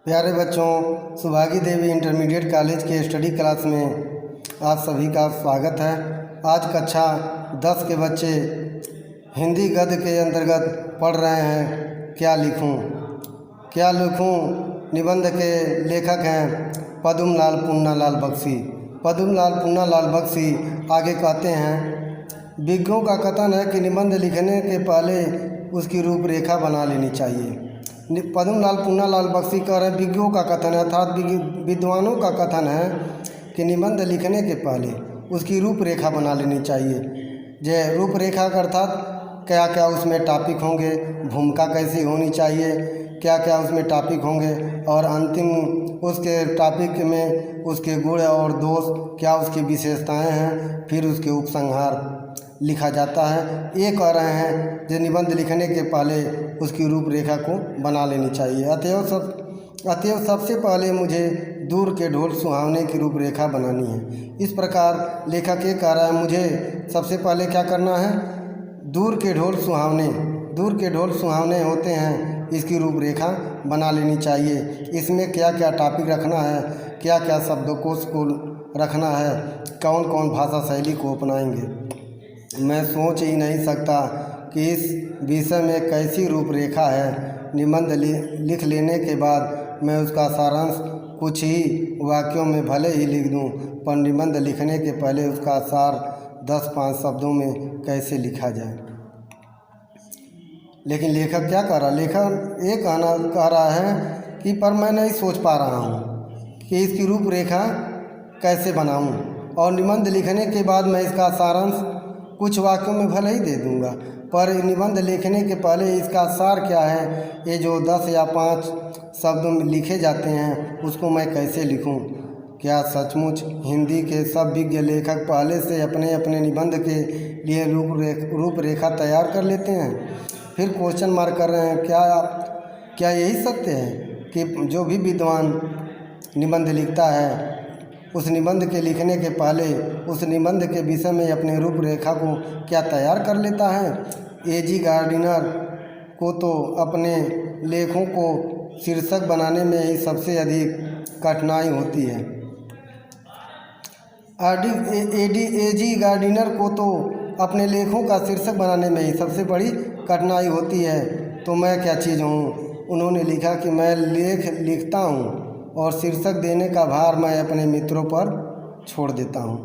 प्यारे बच्चों, सुभागी देवी intermediate college के स्टडी क्लास में आप सभी का स्वागत है। आज कक्षा 10 के बच्चे हिंदी गद्य के अंतर्गत पढ़ रहे हैं क्या लिखूं निबंध के लेखक हैं पद्मलाल पून्नालाल बख्शी। पद्मलाल पून्नालाल बख्शी आगे कहते हैं, विज्ञों का कथन है कि निबंध लिखने के पहले उसकी रूपरेखा बना लेनी चाहिए। पद्मलाल पून्नालाल बख्शी कह रहे हैं विज्ञों का कथन है, अर्थात विद्वानों का कथन है कि निबंध लिखने के पहले उसकी रूपरेखा बना लेनी चाहिए। जय रूपरेखा का अर्थात क्या क्या उसमें टॉपिक होंगे, भूमिका कैसी होनी चाहिए, क्या क्या उसमें टॉपिक होंगे और अंतिम उसके टॉपिक में उसके गुण और दोष क्या उसकी विशेषताएं हैं, फिर उसके उपसंहार लिखा जाता है। ये कह रहे हैं जो निबंध लिखने के पहले उसकी रूपरेखा को बना लेनी चाहिए। अतएव सबसे पहले मुझे दूर के ढोल सुहावने की रूपरेखा बनानी है। इस प्रकार लेखक ये कह रहा है मुझे सबसे पहले क्या करना है, दूर के ढोल सुहावने होते हैं, इसकी रूपरेखा बना लेनी चाहिए। इसमें क्या क्या टॉपिक रखना है, क्या क्या शब्दकोश को रखना है, कौन कौन भाषा शैली को अपनाएंगे। मैं सोच ही नहीं सकता कि इस विषय में कैसी रूपरेखा है। निबंध लिख लेने के बाद मैं उसका सारांश कुछ ही वाक्यों में भले ही लिख दूं, पर निबंध लिखने के पहले उसका सार 10-5 शब्दों में कैसे लिखा जाए। लेकिन लेखक क्या कह रहा है, लेखक ये कह रहा है कि पर मैं नहीं सोच पा रहा हूँ कि इसकी रूपरेखा कैसे बनाऊँ, और निबंध लिखने के बाद मैं इसका सारांश कुछ वाक्यों में भले ही दे दूंगा, पर निबंध लिखने के पहले इसका सार क्या है, ये जो 10 या 5 शब्द में लिखे जाते हैं उसको मैं कैसे लिखूं। क्या सचमुच हिंदी के सब विज्ञ लेखक पहले से अपने अपने निबंध के लिए रूपरेखा तैयार कर लेते हैं? फिर क्वेश्चन मार्क कर रहे हैं, क्या यही सत्य है कि जो भी विद्वान निबंध लिखता है उस निबंध के लिखने के पहले उस निबंध के विषय में अपने रूपरेखा को क्या तैयार कर लेता है? एजी गार्डिनर को तो अपने लेखों को शीर्षक बनाने में ही सबसे अधिक कठिनाई होती है। एजी गार्डिनर को तो अपने लेखों का शीर्षक बनाने में ही सबसे बड़ी कठिनाई होती है, तो मैं क्या चीज़ हूँ। उन्होंने लिखा कि मैं लेख लिखता हूँ और शीर्षक देने का भार मैं अपने मित्रों पर छोड़ देता हूँ।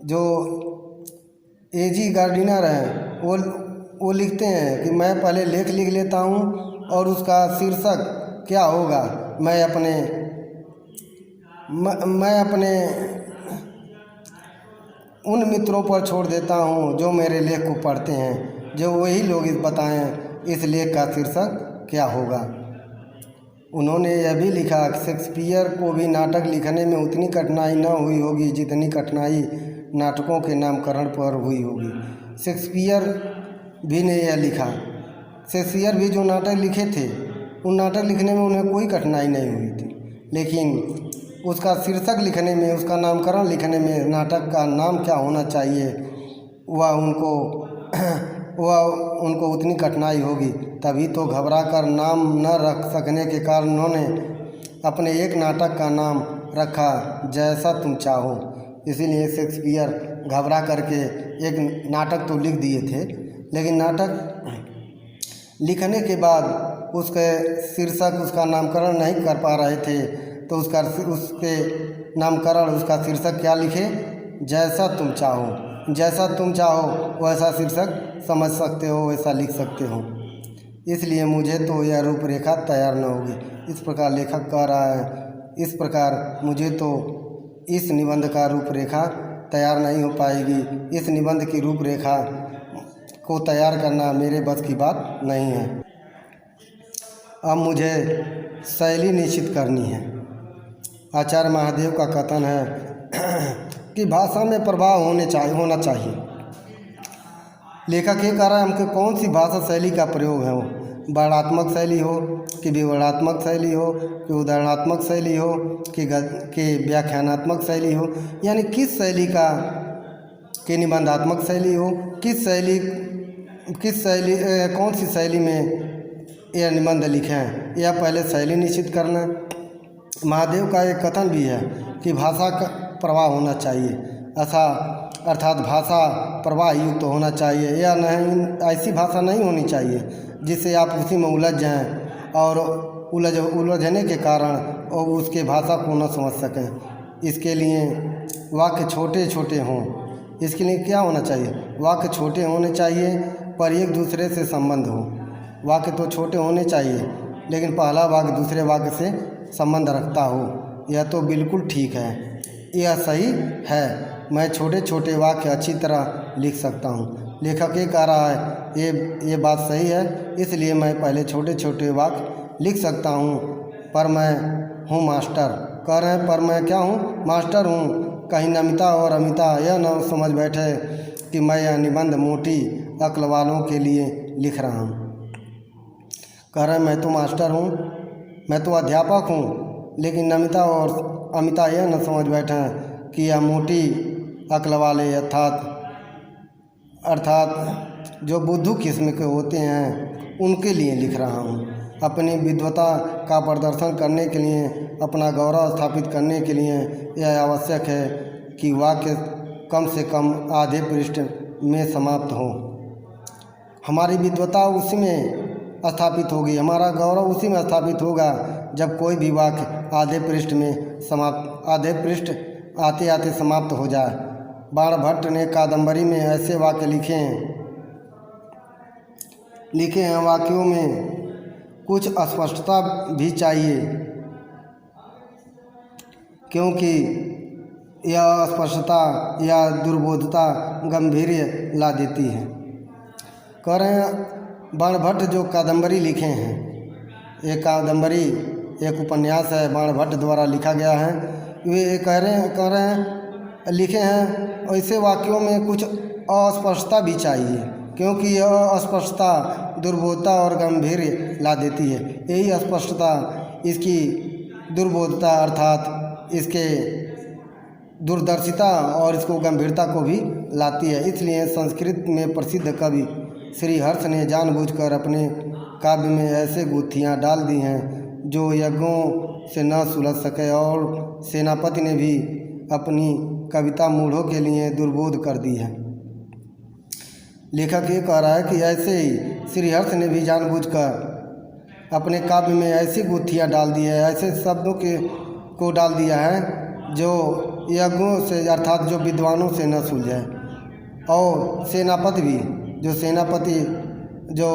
जो एजी गार्डिनर हैं वो लिखते हैं कि मैं पहले लेख लिख लेता हूँ और उसका शीर्षक क्या होगा मैं अपने उन मित्रों पर छोड़ देता हूँ जो मेरे लेख को पढ़ते हैं, जो वही लोग बताएं इस लेख का शीर्षक क्या होगा। उन्होंने यह भी लिखा कि शेक्सपियर को भी नाटक लिखने में उतनी कठिनाई न हुई होगी जितनी कठिनाई नाटकों के नामकरण पर हुई होगी। शेक्सपियर भी ने यह लिखा, शेक्सपियर भी जो नाटक लिखे थे उन नाटक लिखने में उन्हें कोई कठिनाई नहीं हुई थी, लेकिन उसका शीर्षक लिखने में, उसका नामकरण लिखने में, नाटक का नाम क्या होना चाहिए वह उनको उतनी कठिनाई होगी। तभी तो घबरा कर नाम न रख सकने के कारण उन्होंने अपने एक नाटक का नाम रखा जैसा तुम चाहो। इसीलिए शेक्सपियर घबरा करके एक नाटक तो लिख दिए थे, लेकिन नाटक लिखने के बाद उसके शीर्षक, उसका नामकरण नहीं कर पा रहे थे, तो उसके नामकरण, उसका शीर्षक क्या लिखे, जैसा तुम चाहो। जैसा तुम चाहो वैसा शीर्षक समझ सकते हो, वैसा लिख सकते हो। इसलिए मुझे तो यह रूपरेखा तैयार न होगी। इस प्रकार लेखक कह रहा है, इस प्रकार मुझे तो इस निबंध का रूपरेखा तैयार नहीं हो पाएगी। इस निबंध की रूपरेखा को तैयार करना मेरे बस की बात नहीं है। अब मुझे शैली निश्चित करनी है। आचार्य महादेव का कथन है कि भाषा में प्रभाव होना चाहिए। लेखक ये कह रहा है हमको कौन सी भाषा शैली का प्रयोग है, वो वर्णात्मक शैली हो कि विवरणात्मक शैली हो कि उदाहरणात्मक शैली हो कि व्याख्यानात्मक शैली हो, यानी किस शैली का, कि निबंधात्मक शैली हो, कौन सी शैली में यह निबंध लिखें। यह पहले शैली निश्चित करना। महादेव का एक कथन भी है कि भाषा का प्रवाह होना चाहिए, ऐसा अर्थात भाषा प्रवाह युक्त होना चाहिए। यह नहीं, ऐसी भाषा नहीं होनी चाहिए जिससे आप उसी में उलझ जाएं और उलझने के कारण और उसके भाषा को न समझ सकें। इसके लिए वाक्य छोटे छोटे हों। इसके लिए क्या होना चाहिए? वाक्य छोटे होने चाहिए पर एक दूसरे से संबंध हो। वाक्य तो छोटे होने चाहिए लेकिन पहला वाक्य दूसरे वाक्य से संबंध रखता हो। यह तो बिल्कुल ठीक है, यह सही है। मैं छोटे छोटे वाक्य अच्छी तरह लिख सकता हूँ। लेखक ये कह रहा है ये बात सही है, इसलिए मैं पहले छोटे छोटे वाक्य लिख सकता हूँ। पर मैं हूँ मास्टर, कह रहे हैं पर मैं क्या हूँ? मास्टर हूँ। कहीं नमिता और अमिता यह न समझ बैठे कि मैं यह निबंध मोटी अक्ल वालों के लिए लिख रहा हूँ। कह रहे हैं मैं तो मास्टर हूँ, मैं तो अध्यापक हूँ, लेकिन नमिता और अमिता यह न समझ बैठे कि यह मोटी अक्ल वाले अर्थात जो बुद्धू किस्म के होते हैं उनके लिए लिख रहा हूँ। अपनी विद्वता का प्रदर्शन करने के लिए, अपना गौरव स्थापित करने के लिए यह आवश्यक है कि वाक्य कम से कम आधे पृष्ठ में समाप्त हो। हमारी विद्वता उसी में स्थापित होगी, हमारा गौरव उसी में स्थापित होगा जब कोई भी वाक्य आधे पृष्ठ आते आते समाप्त हो जाए। बाणभट्ट ने कादंबरी में ऐसे वाक्य लिखे हैं। वाक्यों में कुछ अस्पष्टता भी चाहिए क्योंकि यह अस्पष्टता या दुर्बोधता गंभीर्य ला देती है। कह रहे हैं बाणभट्ट जो कादंबरी लिखे हैं, एक कादंबरी एक उपन्यास है, बाणभट्ट द्वारा लिखा गया है। वे कह रहे हैं लिखे हैं ऐसे वाक्यों में कुछ अस्पष्टता भी चाहिए क्योंकि यह अस्पष्टता दुर्बोधता और गंभीर्य ला देती है। यही अस्पष्टता इसकी दुर्बोधता अर्थात इसके दूरदर्शिता और इसको गंभीरता को भी लाती है। इसलिए संस्कृत में प्रसिद्ध कवि श्रीहर्ष ने जानबूझकर अपने काव्य में ऐसे गुत्थियाँ डाल दी हैं जो यज्ञों से न सुलझ सके, और सेनापति ने भी अपनी कविता मूढ़ों के लिए दुर्बोध कर दी है। लेखक ये कह रहा है कि ऐसे ही श्रीहर्ष ने भी जानबूझकर अपने काव्य में ऐसी गुत्थियाँ डाल दी है, ऐसे शब्दों को डाल दिया है जो यज्ञों से अर्थात जो विद्वानों से न सुलझे। और सेनापति जो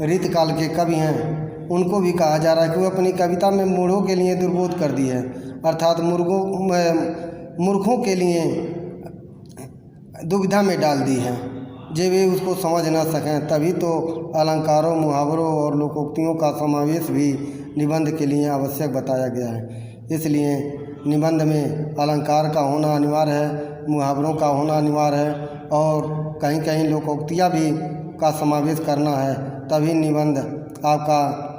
रीतकाल के कवि हैं उनको भी कहा जा रहा है कि वो अपनी कविता में मूढ़ों के लिए दुर्बोध कर दी है, अर्थात मूर्खों के लिए दुविधा में डाल दी है जे वे उसको समझ ना सकें। तभी तो अलंकारों, मुहावरों और लोकोक्तियों का समावेश भी निबंध के लिए आवश्यक बताया गया है। इसलिए निबंध में अलंकार का होना अनिवार्य है, मुहावरों का होना अनिवार्य है और कहीं कहीं लोकोक्तियाँ भी का समावेश करना है। तभी निबंध आपका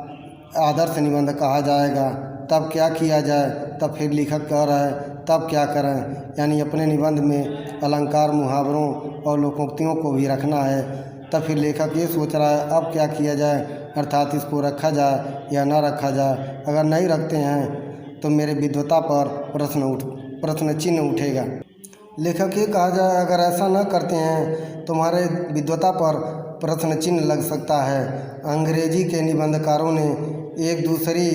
आदर्श निबंध कहा जाएगा। तब क्या किया जाए? तब फिर लेखक कह रहा है तब क्या करें, यानी अपने निबंध में अलंकार, मुहावरों और लोकोक्तियों को भी रखना है। तब फिर लेखक ये सोच रहा है अब क्या किया जाए, अर्थात इसको रखा जाए या ना रखा जाए। अगर नहीं रखते हैं तो मेरे विद्वता पर प्रश्न चिन्ह उठेगा। लेखक ये कहा जाए अगर ऐसा न करते हैं तुम्हारे विद्वता पर प्रश्न चिन्ह लग सकता है। अंग्रेजी के निबंधकारों ने एक दूसरी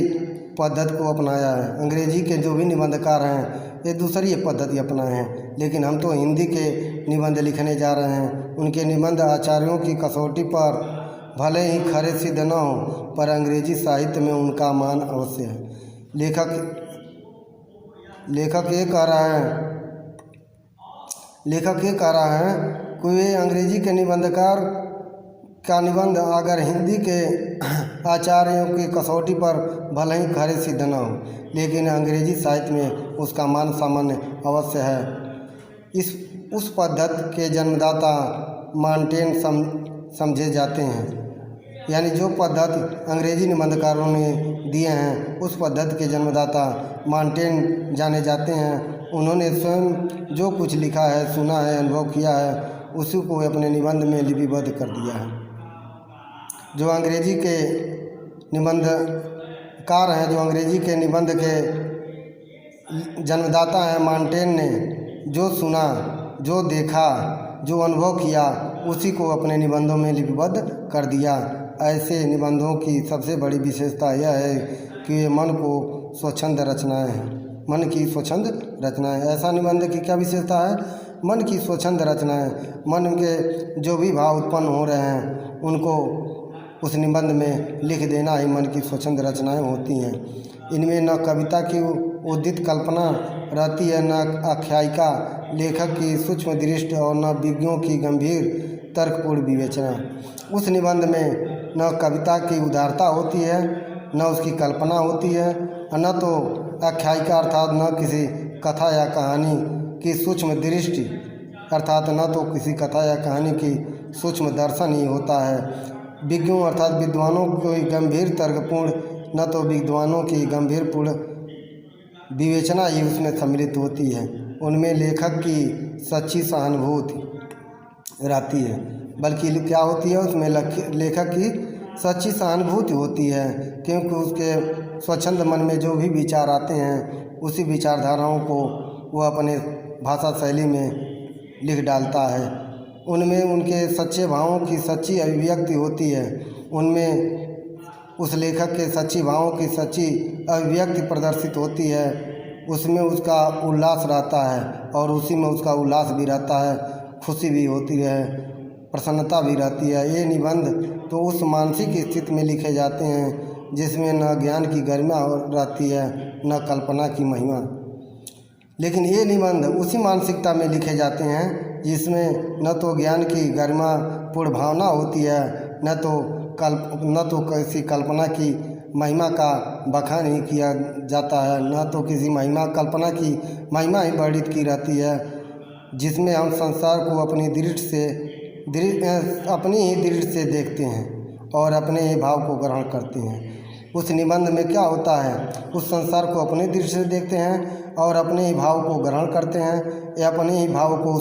पद्धति को अपनाया है। अंग्रेजी के जो भी निबंधकार हैं ये दूसरी पद्धति अपनाए हैं, लेकिन हम तो हिंदी के निबंध लिखने जा रहे हैं। उनके निबंध आचार्यों की कसौटी पर भले ही खरे सिद्ध न हो, पर अंग्रेजी साहित्य में उनका मान अवश्य है। लेखक ये कह रहा है कि वे अंग्रेजी के निबंधकार का निबंध अगर हिंदी के आचार्यों की कसौटी पर भले ही खरे सिद्ध न हो, लेकिन अंग्रेजी साहित्य में उसका मान सामान्य अवश्य है। उस पद्धति के जन्मदाता मॉन्टेन समझे जाते हैं, यानी जो पद्धति अंग्रेजी निबंधकारों ने दिए हैं उस पद्धति के जन्मदाता मॉन्टेन जाने जाते हैं। उन्होंने स्वयं जो कुछ लिखा है, सुना है, अनुभव किया है, उसी को अपने निबंध में लिपिबद्ध कर दिया है। जो अंग्रेजी के निबंधकार हैं, जो अंग्रेजी के निबंध के जन्मदाता हैं, मॉन्टेन ने जो सुना, जो देखा, जो अनुभव किया, उसी को अपने निबंधों में लिपिबद्ध कर दिया। ऐसे निबंधों की सबसे बड़ी विशेषता यह है कि ये मन को स्वच्छंद रचनाएं हैं, मन की स्वच्छंद रचनाएं। ऐसा निबंध की क्या विशेषता है? मन की स्वच्छंद रचनाएं। मन के जो भी भाव उत्पन्न हो रहे हैं उनको उस निबंध में लिख देना ही मन की स्वच्छंद रचनाएं होती हैं। इनमें न कविता की उदित कल्पना रहती है, न आख्यायिका, लेखक की सूक्ष्म दृष्टि और न विज्ञों की गंभीर तर्कपूर्ण विवेचना। उस निबंध में न कविता की उदारता होती है, न उसकी कल्पना होती है, न तो आख्यायिका अर्थात न किसी कथा या कहानी की सूक्ष्म दृष्टि अर्थात न तो किसी कथा या कहानी की सूक्ष्म दर्शन ही होता है। विज्ञों अर्थात विद्वानों की गंभीर तर्कपूर्ण, न तो विद्वानों की गंभीर पूर्ण विवेचना ही उसमें सम्मिलित होती है। उनमें लेखक की सच्ची सहानुभूति रहती है, बल्कि क्या होती है उसमें लेखक की सच्ची सहानुभूति होती है, क्योंकि उसके स्वच्छंद मन में जो भी विचार आते हैं उसी विचारधाराओं को वो अपने भाषा शैली में लिख डालता है। उनमें उनके सच्चे भावों की सच्ची अभिव्यक्ति होती है, उनमें उस लेखक के सच्ची भावों की सच्ची अभिव्यक्ति प्रदर्शित होती है, उसमें उसका उल्लास रहता है और उसी में उसका उल्लास भी रहता है, खुशी भी होती है, प्रसन्नता भी रहती है। ये निबंध तो उस मानसिक स्थिति में लिखे जाते हैं जिसमें न ज्ञान की गरिमा रहती है, न कल्पना की महिमा। लेकिन ये निबंध उसी मानसिकता में लिखे जाते हैं जिसमें न तो ज्ञान की गरिमा पूर्ण भावना होती है, न तो किसी कल्पना की महिमा का बखान ही किया जाता है, न तो किसी कल्पना की महिमा ही वर्णित की रहती है, जिसमें हम संसार को अपनी ही दृष्टि से देखते हैं और अपने ही भाव को ग्रहण करते हैं। उस निबंध में क्या होता है? उस संसार को अपनी दृष्टि से देखते हैं और अपने ही भाव को ग्रहण करते हैं, या अपने ही भाव को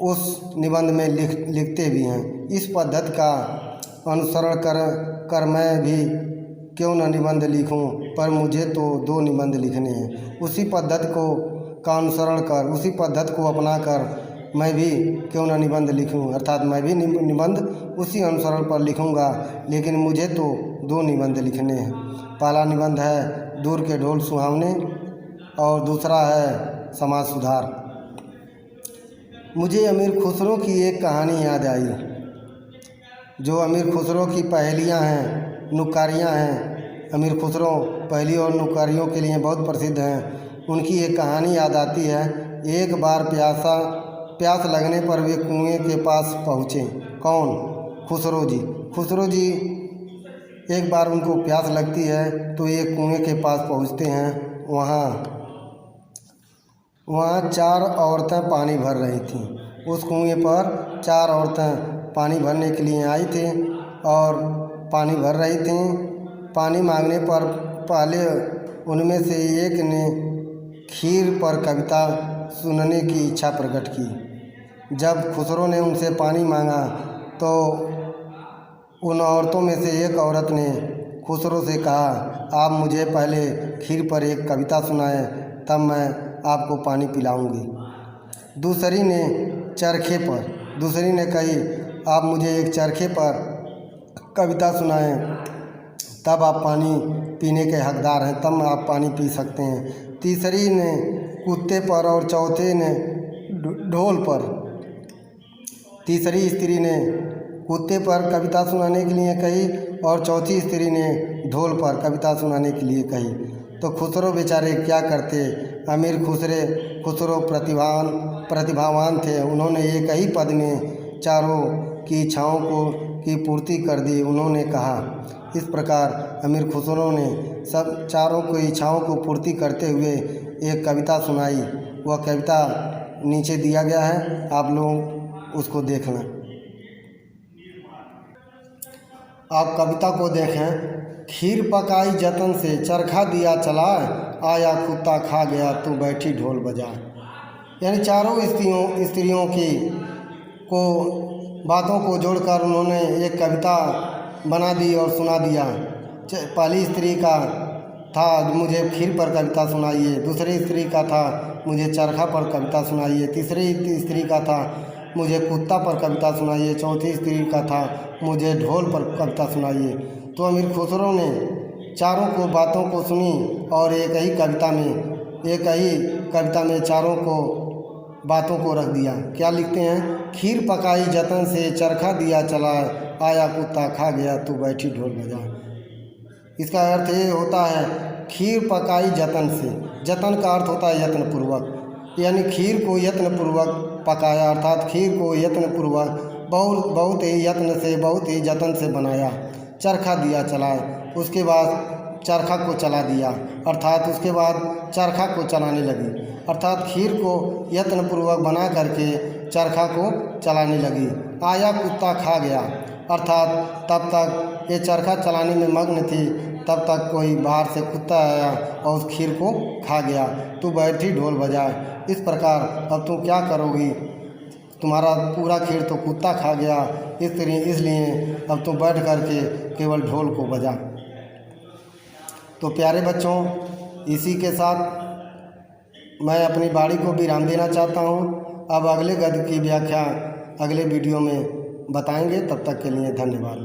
उस निबंध में लिखते भी हैं। इस पद्धति का अनुसरण कर मैं भी क्यों न निबंध लिखूं, पर मुझे तो 2 निबंध लिखने हैं। उसी पद्धति का अनुसरण कर, उसी पद्धति को अपना कर मैं भी क्यों न निबंध लिखूं, अर्थात मैं भी निबंध उसी अनुसरण पर लिखूंगा, लेकिन मुझे तो 2 निबंध लिखने हैं। पहला निबंध है दूर के ढोल सुहावने और दूसरा है समाज सुधार। मुझे अमीर खुसरो की एक कहानी याद आई। जो अमीर खुसरो की पहेलियाँ हैं, नुक्कारियाँ हैं, अमीर खुसरो पहेली और नुक्कारियों के लिए बहुत प्रसिद्ध हैं। उनकी एक कहानी याद आती है। एक बार प्यास लगने पर वे कुएं के पास पहुँचे। कौन? खुसरो जी। खुसरो जी एक बार उनको प्यास लगती है तो एक कुएं के पास पहुँचते हैं। वहाँ 4 औरतें पानी भर रही थीं। उस कुएं पर 4 औरतें पानी भरने के लिए आई थी और पानी भर रही थीं। पानी मांगने पर पहले उनमें से एक ने खीर पर कविता सुनने की इच्छा प्रकट की। जब खुसरो ने उनसे पानी मांगा तो उन औरतों में से एक औरत ने खुसरो से कहा, आप मुझे पहले खीर पर एक कविता सुनाएं, तब मैं आपको पानी पिलाऊंगी। दूसरी ने कही, आप मुझे एक चरखे पर कविता सुनाएं, तब आप पानी पीने के हकदार हैं, तब आप पानी पी सकते हैं। तीसरी ने कुत्ते पर और चौथे ने ढोल पर। तीसरी स्त्री ने कुत्ते पर कविता सुनाने के लिए कही और चौथी स्त्री ने ढोल पर कविता सुनाने के लिए कही। तो खुसरो बेचारे क्या करते? अमीर खुसरो प्रतिभावान थे। उन्होंने एक ही पद में चारों की इच्छाओं की पूर्ति कर दी। उन्होंने कहा, इस प्रकार अमीर खुसरो ने सब चारों की इच्छाओं को पूर्ति करते हुए एक कविता सुनाई। वह कविता नीचे दिया गया है, आप लोग उसको देख लें। आप कविता को देखें। खीर पकाई जतन से, चरखा दिया चलाए, आया कुत्ता खा गया, तू बैठी ढोल बजा। यानी चारों स्त्रियों को बातों को जोड़कर उन्होंने एक कविता बना दी और सुना दिया। पहली स्त्री का था मुझे खीर पर कविता सुनाइए, दूसरी स्त्री का था मुझे चरखा पर कविता सुनाइए, तीसरी स्त्री का था मुझे कुत्ता पर कविता सुनाइए, चौथी स्त्री का था मुझे ढोल पर कविता सुनाइए। तो अमीर खुसरो ने चारों को बातों को सुनी और एक ही कविता में चारों को बातों को रख दिया। क्या लिखते हैं? खीर पकाई जतन से, चरखा दिया चलाए, आया कुत्ता खा गया तू बैठी ढोल बजा। इसका अर्थ ये होता है खीर पकाई जतन से। जतन का अर्थ होता है यत्नपूर्वक, यानी खीर को यत्नपूर्वक पकाया, अर्थात खीर को यत्नपूर्वक बहुत ही यत्न से, बहुत ही जतन से बनाया। चरखा दिया चलाए, उसके बाद चरखा को चला दिया, अर्थात उसके बाद चरखा को चलाने लगी, अर्थात खीर को यत्नपूर्वक बना करके चरखा को चलाने लगी। आया कुत्ता खा गया, अर्थात तब तक ये चरखा चलाने में मग्न थी, तब तक कोई बाहर से कुत्ता आया और उस खीर को खा गया। तू बैठी ढोल बजाए। इस प्रकार अब तुम क्या करोगी? तुम्हारा पूरा खीर तो कुत्ता खा गया, इसलिए अब तुम बैठ करके केवल ढोल को बजा। तो प्यारे बच्चों, इसी के साथ मैं अपनी बाणी को विराम देना चाहता हूँ। अब अगले गद्य की व्याख्या अगले वीडियो में बताएंगे। तब तक के लिए धन्यवाद।